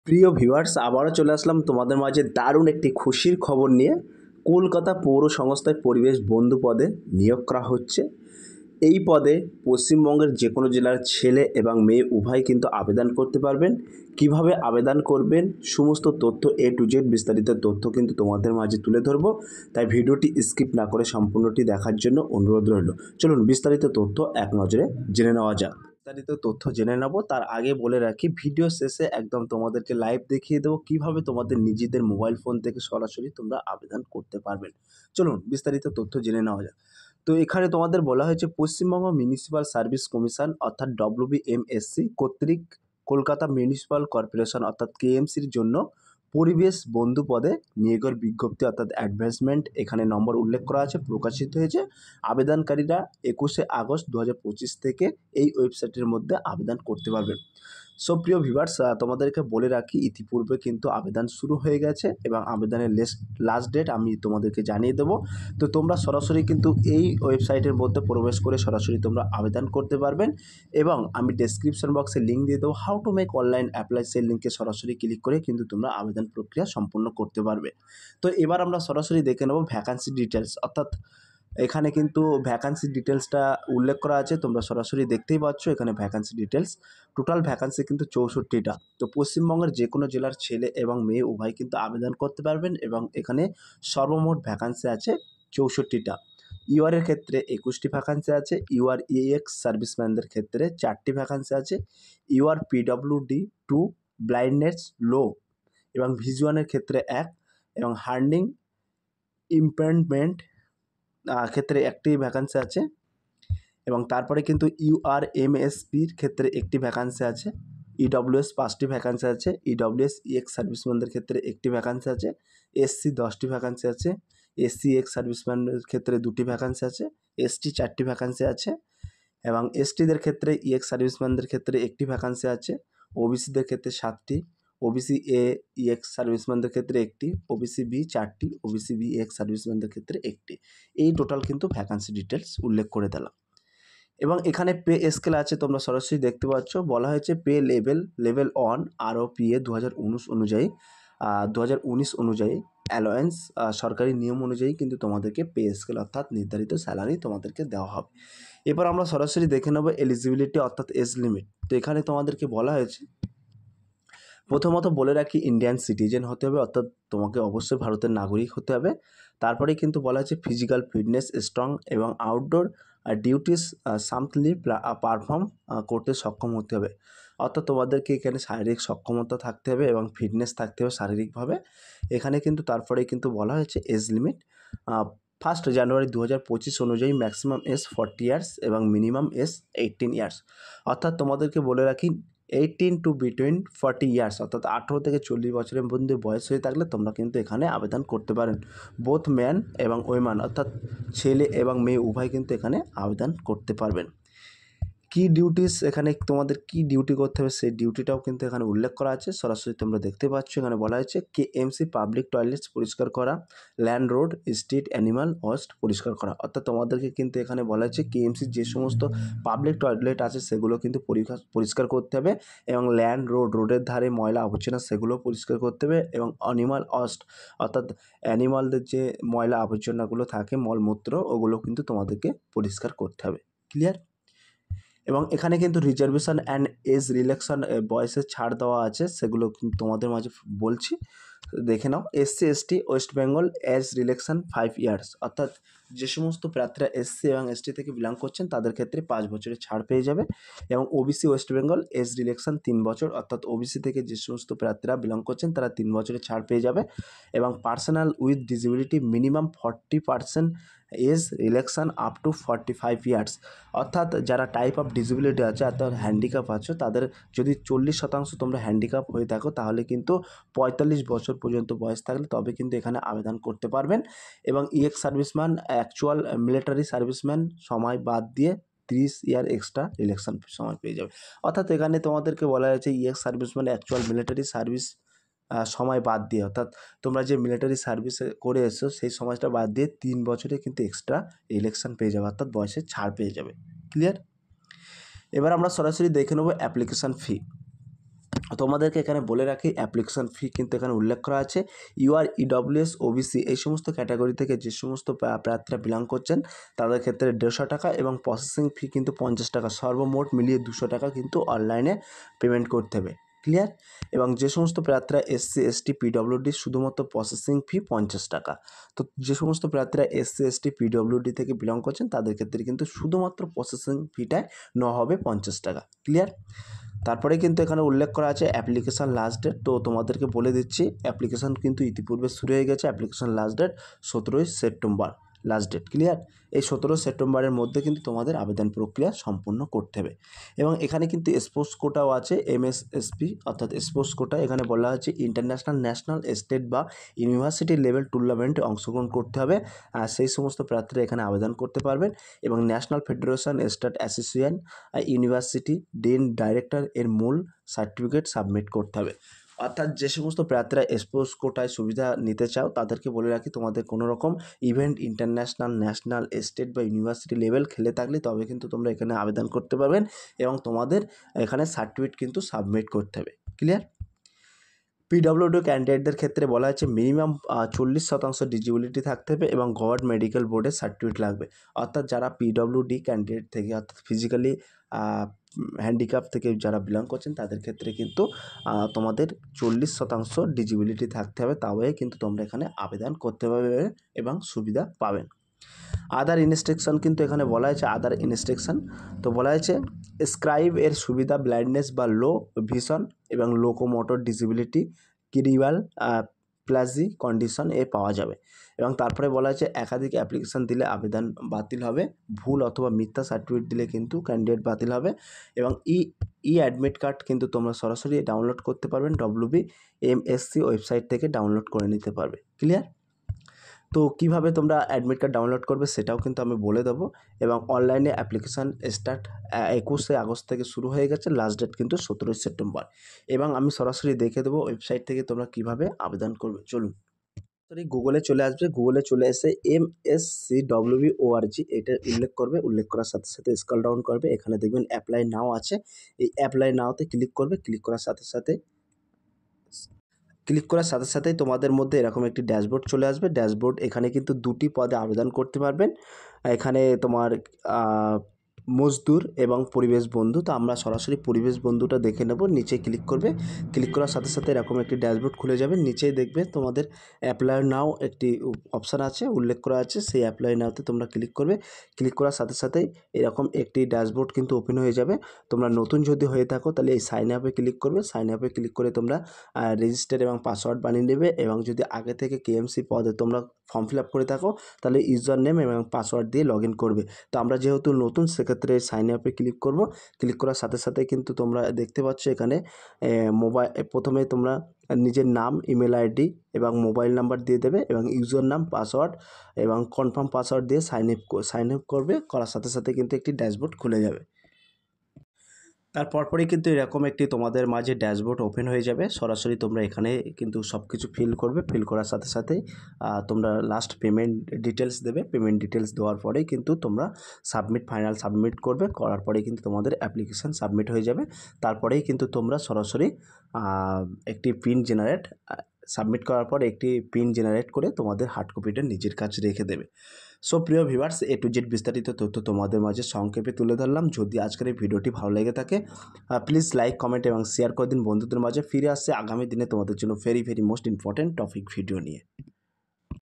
প্রিয় ভিউয়ার্স, আবারও চলে আসলাম তোমাদের মাঝে দারুণ একটি খুশির খবর নিয়ে। কলকাতা পৌর সংস্থায় পরিবেশ বন্ধু পদে নিয়োগ করা হচ্ছে। এই পদে পশ্চিমবঙ্গের যে কোনো জেলার ছেলে এবং মেয়ে উভয় কিন্তু আবেদন করতে পারবেন। কিভাবে আবেদন করবেন সমস্ত তথ্য A to Z বিস্তারিত তথ্য কিন্তু তোমাদের মাঝে তুলে ধরবো, তাই ভিডিওটি স্কিপ না করে সম্পূর্ণটি দেখার জন্য অনুরোধ রইল। চলুন বিস্তারিত তথ্য এক নজরে জেনে নেওয়া যাক। বিস্তারিত তথ্য জেনে নেব তার আগে বলে রাখি, ভিডিও শেষে একদম তোমাদেরকে লাইভ দেখিয়ে দেবো কিভাবে তোমাদের নিজেদের মোবাইল ফোন থেকে সরাসরি তোমরা আবেদন করতে পারবেন। চলুন বিস্তারিত তথ্য জেনে নেওয়া যাক। তো এখানে তোমাদের বলা হয়েছে পশ্চিমবঙ্গ মিউনিসিপ্যাল সার্ভিস কমিশন অর্থাৎ WBMSC কর্তৃক কলকাতা মিউনিসিপ্যাল কর্পোরেশন অর্থাৎ KMCর জন্য পরিবেশ বন্ধু পদে নিয়োগের বিজ্ঞপ্তি অর্থাৎ অ্যাডভার্টাইজমেন্ট এখানে নম্বর উল্লেখ করা আছে, প্রকাশিত হয়েছে। আবেদনকারীরা 21শে আগস্ট 2025 থেকে এই ওয়েবসাইটের মধ্যে আবেদন করতে পারবেন। সো প্রিয় ভিউয়ার্স, তোমাদেরকে বলে রাখি ইতিপূর্বে কিন্তু আবেদন শুরু হয়ে গেছে এবং আবেদনের লাস্ট ডেট আমি তোমাদেরকে জানিয়ে দেবো। তো তোমরা সরাসরি কিন্তু এই ওয়েবসাইটের মধ্যে প্রবেশ করে সরাসরি তোমরা আবেদন করতে পারবেন এবং আমি ডেসক্রিপশন বক্সে লিঙ্ক দিয়ে দেবো, how to make online apply, সেই লিঙ্কে সরাসরি ক্লিক করে কিন্তু তোমরা আবেদন প্রক্রিয়া সম্পূর্ণ করতে পারবে। তো এবার আমরা সরাসরি দেখে নেব ভ্যাকান্সি ডিটেলস, অর্থাৎ এখানে কিন্তু ভ্যাকান্সি ডিটেলসটা উল্লেখ করা আছে, তোমরা সরাসরি দেখতেই পাচ্ছ এখানে ভ্যাকান্সি ডিটেলস। টোটাল ভ্যাকান্সি কিন্তু 64টা। তো পশ্চিমবঙ্গের যে কোনো জেলার ছেলে এবং মেয়ে উভয় কিন্তু আবেদন করতে পারবেন এবং এখানে সর্বমোট ভ্যাকান্সি আছে 64টা। ইউআরের ক্ষেত্রে 21টি ভ্যাকান্সি আছে, ইউআর EX সার্ভিসম্যানদের ক্ষেত্রে 4টি ভ্যাকান্সি আছে, ইউআর PWD 2 ব্লাইন্ডনেস লো এবং ভিজুয়ালের ক্ষেত্রে 1 এবং হার্নিং ইম্পেয়ারমেন্ট ক্ষেত্রে একটি ভ্যাকান্সি আছে এবং তারপরে কিন্তু URMSPর ক্ষেত্রে একটি ভ্যাকান্সি আছে, EWS 5টি ভ্যাকান্সি আছে, EWS EX সার্ভিসম্যানদের ক্ষেত্রে একটি ভ্যাকান্সি আছে, SC 10টি ভ্যাকান্সি আছে, SC EX সার্ভিসম্যানদের ক্ষেত্রে 2টি ভ্যাকান্সি আছে, ST 4টি ভ্যাকান্সি আছে এবং STদের ক্ষেত্রে EX সার্ভিসম্যানদের ক্ষেত্রে একটি ভ্যাকান্সি আছে, OBCদের ক্ষেত্রে 7টি, OBC A EX সার্ভিসম্যানদের ক্ষেত্রে একটি, OBC B 4টি, OBC B EX সার্ভিসম্যানদের ক্ষেত্রে একটি। এই টোটাল কিন্তু ভ্যাকান্সি ডিটেলস উল্লেখ করে দিলাম এবং এখানে পে স্কেল আছে, তোমরা সরাসরি দেখতে পাচ্ছ। বলা হয়েছে পে লেভেল 1 ROPA 2019 অনুযায়ী 2019 অনুযায়ী অ্যালাওয়েন্স সরকারি নিয়ম অনুযায়ী কিন্তু তোমাদেরকে পে স্কেল অর্থাৎ নির্ধারিত স্যালারি তোমাদেরকে দেওয়া হবে। এবার আমরা সরাসরি দেখে নেব এলিজিবিলিটি অর্থাৎ এজ লিমিট। তো এখানে তোমাদেরকে বলা হয়েছে, প্রথমত বলে রাখি ইন্ডিয়ান সিটিজেন হতে হবে, অর্থাৎ তোমাকে অবশ্যই ভারতের নাগরিক হতে হবে। তারপরেই কিন্তু বলা হয়েছে ফিজিক্যাল ফিটনেস স্ট্রং এবং আউটডোর ডিউটিস সামথলি পারফর্ম করতে সক্ষম হতে হবে, অর্থাৎ তোমাদেরকে এখানে শারীরিক সক্ষমতা থাকতে হবে এবং ফিটনেস থাকতে হবে শারীরিকভাবে। এখানে কিন্তু তারপরেই কিন্তু বলা হয়েছে এজ লিমিট 1 জানুয়ারি 2025 অনুযায়ী ম্যাক্সিমাম এজ 40 ইয়ার্স এবং মিনিমাম এজ 18 ইয়ার্স। অর্থাৎ তোমাদেরকে বলে রাখি 18 টু বিটুইন 40 ইয়ার্স, অর্থাৎ 18 থেকে 40 বছরের মধ্যে বয়স হয়ে থাকলে তোমরা কিন্তু এখানে আবেদন করতে পারেন। বোথ ম্যান এবং উইমেন অর্থাৎ ছেলে এবং মেয়ে উভয় কিন্তু এখানে আবেদন করতে পারবেন। কি ডিউটিস, এখানে তোমাদের কি ডিউটি করতে হবে সেই ডিউটিটাও কিন্তু এখানে উল্লেখ করা আছে, সরাসরি তোমরা দেখতে পাচ্ছ। এখানে বলা হয়েছে KMC পাবলিক টয়লেটস পরিষ্কার করা, land road street animal West পরিষ্কার করা। অর্থাৎ তোমাদেরকে কিন্তু এখানে বলা হয়েছে KMCর যে সমস্ত পাবলিক টয়লেট আছে সেগুলো কিন্তু পরিষ্কার করতে হবে এবং ল্যান্ড রোডের ধারে ময়লা আবর্জনা সেগুলো পরিষ্কার করতে হবে এবং অ্যানিমাল ওয়েস্ট অর্থাৎ অ্যানিমালদের যে ময়লা আবর্জনাগুলো থাকে মলমূত্র ওগুলো কিন্তু তোমাদেরকে পরিষ্কার করতে হবে। ক্লিয়ার? এবং এখানে কিন্তু রিজার্ভেশন অ্যান্ড এজ রিল্যাক্সেশন বয়সের ছাড় দেওয়া আছে, সেগুলো কিন্তু তোমাদের মাঝে বলছি, দেখে নাও। SC ST West Bengal age relaxation 5 years, অর্থাৎ যে সমস্ত প্রার্থীরা SC এবং ST থেকে বিলং করছেন তাদের ক্ষেত্রে 5 বছরের ছাড় পেয়ে যাবে এবং OBC West Bengal age relaxation 3 বছর, অর্থাৎ OBC থেকে যে সমস্ত প্রার্থীরা বিলং করছেন তারা 3 বছরের ছাড় পেয়ে যাবে এবং personal with disability minimum 40% age relaxation up to 45 years, অর্থাৎ যারা টাইপ অফ ডিসেবিলিটি আছে অর্থাৎ হ্যান্ডিক্যাপ আছে তাদের যদি 40% তোমরা হ্যান্ডিক্যাপ হয়ে থাকো তাহলে কিন্তু 45 বছর পর্যন্ত বয়স থাকলে তবে কিন্তু এখানে আবেদন করতে পারবেন। এবং EX serviceman actual military serviceman সময় বাদ দিয়ে 30 ইয়ার এক্সট্রা ইলেকশন সময় পেয়ে যাবে। অর্থাৎ এখানে তোমাদেরকে বলা হয়েছে EX serviceman actual military service সময় বাদ দিয়ে, অর্থাৎ তোমরা যে মিলিটারি সার্ভিসে করে এসো সেই সময়টা বাদ দিয়ে 3 বছরে কিন্তু এক্সট্রা ইলেকশন পেয়ে যাবে, অর্থাৎ বয়সে ছাড় পেয়ে যাবে। ক্লিয়ার? এবার আমরা সরাসরি দেখে নেব অ্যাপ্লিকেশান ফি, তোমাদেরকে এখানে বলে রাখি অ্যাপ্লিকেশন ফি কিন্তু এখানে উল্লেখ করা আছে। ইউআর, ইডব্লিউএস, ওবিসি এই সমস্ত ক্যাটাগরি থেকে যে সমস্ত প্রার্থীরা বিলং করছেন তাদের ক্ষেত্রে 150 টাকা এবং প্রসেসিং ফি কিন্তু 50 টাকা, সর্বমোট মিলিয়ে 200 টাকা কিন্তু অনলাইনে পেমেন্ট করতে হবে। ক্লিয়ার? এবং যে সমস্ত প্রার্থীরা এসসি, এসটি, পিডব্লিউডি শুধুমাত্র প্রসেসিং ফি 50 টাকা। তো যে সমস্ত প্রার্থীরা এসসি, এসটি, পিডব্লিউডি থেকে বিলং করছেন তাদের ক্ষেত্রে কিন্তু শুধুমাত্র প্রসেসিং ফিটাই নেওয়া হবে 50 টাকা। ক্লিয়ার? তারপরে কিন্তু এখানে উল্লেখ করা আছে অ্যাপ্লিকেশান লাস্ট ডেট। তো তোমাদেরকে বলে দিচ্ছি অ্যাপ্লিকেশান কিন্তু ইতিপূর্বে শুরু হয়ে গেছে। অ্যাপ্লিকেশান লাস্ট ডেট 17ই সেপ্টেম্বর লাস্ট ডেট। ক্লিয়ার? এই 17 সেপ্টেম্বরের মধ্যে কিন্তু তোমাদের আবেদন প্রক্রিয়া সম্পূর্ণ করতে হবে। এবং এখানে কিন্তু স্পোর্টস কোটাও আছে, এমএসএসপি অর্থাৎ স্পোর্টস কোটা। এখানে বলা হচ্ছে ইন্টারন্যাশনাল, ন্যাশনাল, স্টেট বা ইউনিভার্সিটি লেভেল টুর্নামেন্টে অংশগ্রহণ করতে হবে, আর সেই সমস্ত প্রার্থীরা এখানে আবেদন করতে পারবেন। এবং national federation, state association, university dean, director এর মূল সার্টিফিকেট সাবমিট করতে হবে। অর্থাৎ যে সমস্ত প্রার্থীরা স্পোর্টস কোটায় সুবিধা নিতে চাও তাদেরকে বলে রাখি তোমাদের কোনো রকম ইভেন্ট ইন্টারন্যাশনাল, ন্যাশনাল, স্টেট বা ইউনিভার্সিটি লেভেল খেলে থাকলে তবে কিন্তু তোমরা এখানে আবেদন করতে পারবেন এবং তোমাদের এখানে সার্টিফিকেট কিন্তু সাবমিট করতে হবে। ক্লিয়ার? পিডব্লিউডি ক্যান্ডিডেটদের ক্ষেত্রে বলা হচ্ছে মিনিমাম 40% ডিজিবিলিটি থাকতে হবে এবং গভর্নমেন্ট মেডিকেল বোর্ডের সার্টিফিকেট লাগবে। অর্থাৎ যারা পিডব্লিউডি ক্যান্ডিডেট থেকে অর্থাৎ ফিজিক্যালি হ্যান্ডিক্যাপ থেকে যারা বিলং করছেন তাদের ক্ষেত্রে কিন্তু তোমাদের 40% ডিজিবিলিটি থাকতে হবে, তবে কিন্তু তোমরা এখানে আবেদন করতে পারবে এবং সুবিধা পাবেন। আদার ইনস্ট্রাকশন কিন্তু এখানে বলা হয়েছে আদার ইনস্ট্রাকশন। তো বলা হয়েছে স্ক্রাইব এর সুবিধা ব্লাইন্ডনেস বা লো ভিশন এবং লোকোমোটর ডিসেবিলিটি ক্রিবাল প্লাজি কন্ডিশন এ পাওয়া যাবে। এবং তারপরে বলা হয়েছে একাধিক অ্যাপ্লিকেশান দিলে আবেদন বাতিল হবে, ভুল অথবা মিথ্যা সার্টিফিকেট দিলে কিন্তু ক্যান্ডিডেট বাতিল হবে। এবং অ্যাডমিট কার্ড কিন্তু তোমরা সরাসরি ডাউনলোড করতে পারবেন, WBMSC ওয়েবসাইট থেকে ডাউনলোড করে নিতে পারবে। ক্লিয়ার? তো কীভাবে তোমরা অ্যাডমিট কার্ড ডাউনলোড করবে সেটাও কিন্তু আমি বলে দেবো। এবং অনলাইনে অ্যাপ্লিকেশান স্টার্ট 21শে আগস্ট থেকে শুরু হয়ে গেছে, লাস্ট ডেট কিন্তু 17ই সেপ্টেম্বর। এবং আমি সরাসরি দেখে দেবো ওয়েবসাইট থেকে তোমরা কীভাবে আবেদন করবে। চলুন সরি, গুগলে চলে আসবে, গুগলে চলে এসে MSCWORG এটা উল্লেখ করার সাথে সাথে স্ক্রল ডাউন করবে, এখানে দেখবেন অ্যাপ্লাই নাও আছে, এই অ্যাপ্লাই নাওতে ক্লিক করবে। ক্লিক করার সাথে সাথেই তোমাদের মধ্যে এরকম একটি ড্যাশবোর্ড চলে আসবে। ড্যাশবোর্ড এখানে কিন্তু 2টি পদে আবেদন করতে পারবেন। এখানে তোমার মজদুর এবং পরিবেশ বন্ধু। তো আমরা সরাসরি পরিবেশ বন্ধুটা দেখে নেব। নিচে ক্লিক করবে, ক্লিক করার সাথে সাথে এরকম একটি ড্যাশবোর্ড খুলে যাবে। নিচেই দেখবে তোমাদের অ্যাপ্লাই নাও একটি অপশান আছে, উল্লেখ করা আছে, সেই অ্যাপ্লাই নাওতে তোমরা ক্লিক করবে। ক্লিক করার সাথে সাথেই এরকম একটি ড্যাশবোর্ড কিন্তু ওপেন হয়ে যাবে। তোমরা নতুন যদি হয়ে থাকো তাহলে এই সাইন আপে ক্লিক করবে। সাইন আপে ক্লিক করে তোমরা রেজিস্টার এবং পাসওয়ার্ড বানিয়ে নেবে। এবং যদি আগে থেকে KMC পদে তোমরা ফর্ম ফিল আপ করে থাকো তাহলে ইউজার নেম এবং পাসওয়ার্ড দিয়ে লগ ইন করবে। তো আমরা যেহেতু নতুন সেক্ষেত্রে সাইন আপে ক্লিক করব। ক্লিক করার সাথে সাথে কিন্তু তোমরা দেখতে পাচ্ছ এখানে প্রথমে তোমরা নিজের নাম, ইমেল আইডি এবং মোবাইল নাম্বার দিয়ে দেবে এবং ইউজার নাম, পাসওয়ার্ড এবং কনফার্ম পাসওয়ার্ড দিয়ে সাইন আপ করবে। করার সাথে সাথে কিন্তু একটি ড্যাশবোর্ড খুলে যাবে। তারপরই কিন্তু এরকম একটি তোমাদের মাঝে ড্যাশবোর্ড ওপেন হয়ে যাবে। সরাসরি তোমরা এখানে কিন্তু সব কিছু ফিল করবে। ফিল করার সাথে সাথেই তোমরা লাস্ট পেমেন্ট ডিটেলস দেবে। পেমেন্ট ডিটেলস দেওয়ার পরেই কিন্তু তোমরা ফাইনাল সাবমিট করবে। করার পরেই কিন্তু তোমাদের অ্যাপ্লিকেশান সাবমিট হয়ে যাবে। তারপরেই কিন্তু তোমরা সরাসরি একটি পিন সাবমিট করার পর একটি পিন জেনারেট করে তোমাদের হার্ড কপিটা নিজের কাছে রেখে দেবে। সো প্রিয় ভিউয়ার্স, A to Z বিস্তারিত তথ্য তোমাদের মাঝে সংক্ষেপে তুলে ধরলাম। যদি আজকের এই ভিডিওটি ভালো লেগে থাকে প্লিজ লাইক, কমেন্ট এবং শেয়ার করে দিন বন্ধুদের মাঝে। ফিরে আসছে আগামী দিনে তোমাদের জন্য very most important topic video নিয়ে।